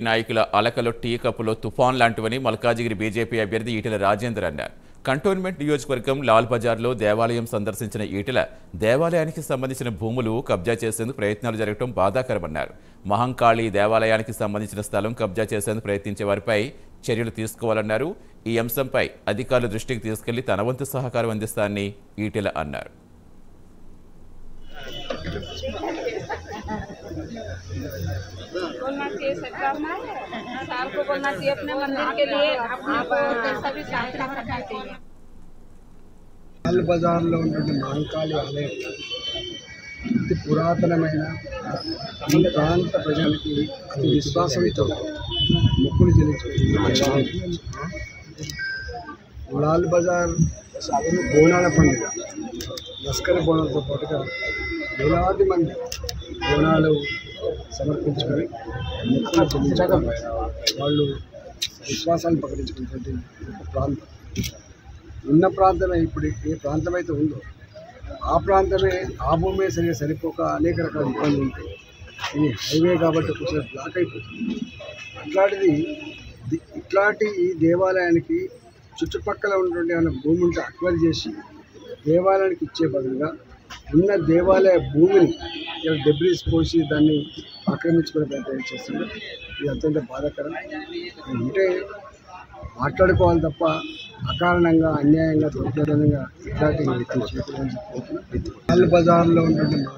నాయకుల అలకలో టీ కప్పులో తుఫాన్ లాంటివని మల్కాజిగిరి బీజేపీ అభ్యర్థి ఈటెల రాజేందర్ అన్నారు. కంటోన్మెంట్ నియోజకవర్గం లాల్ బజార్లో దేవాలయం సందర్శించిన ఈటెల దేవాలయానికి సంబంధించిన భూములు కబ్జా చేసేందుకు ప్రయత్నాలు జరగడం బాధాకరమన్నారు. మహంకాళి దేవాలయానికి సంబంధించిన స్థలం కబ్జా చేసేందుకు ప్రయత్నించే వారిపై చర్యలు తీసుకోవాలన్నారు. ఈ అంశంపై అధికారుల దృష్టికి తీసుకెళ్లి తన వంతు సహకారం అందిస్తానని ఈటెల అన్నారు. बोलना चाहिए सरकार ना, साल को बोलना चाहिए अपने मंदिर के लिए, अपने को सभी साथ रखना चाहिए. लाल बजार లో ఉన్న మహంకాళి ఆలయం అతి పురాతనమైన ఈ ప్రాంత ప్రజలకి అతి విశ్వాసంతో మొక్కులు చెల్లించుకుంటున్నారు. లాల్ బజార్ బోనాల పండుగ లస్కర్ బోనాలతో పాటుగా వేలాది మంది బోనాలు సమర్పించుకొని మొక్కులు చెల్లించడం వాళ్ళు విశ్వాసాన్ని ప్రకటించుకున్నటువంటి ప్రాంతం. ఉన్న ప్రాంతమే ఇప్పుడు ఏ ప్రాంతం అయితే ఉందో ఆ ప్రాంతమే ఆ భూమే సరిపోక అనేక రకాల ఇబ్బందులు ఉంటాయి. ఇది హైవే కాబట్టి కొంచెం బ్లాక్ అయిపోతుంది. ఇట్లాంటి ఈ దేవాలయానికి చుట్టుపక్కల ఉన్నటువంటి ఏమైనా భూమి ఉంటే అక్వైర్ చేసి దేవాలయానికి ఇచ్చే బదులుగా ఉన్న దేవాలయ భూమిని డెబ్రీస్ పోసి దాన్ని ఆక్రమించుకునే ప్రయత్నం చేస్తున్నారు. ఇది అత్యంత బాధాకరం. ఉంటే మాట్లాడుకోవాలి తప్ప అకారణంగా అన్యాయంగా దుర్భరంగా ఇట్లాంటి లాల్ బజార్లో ఉన్నటువంటి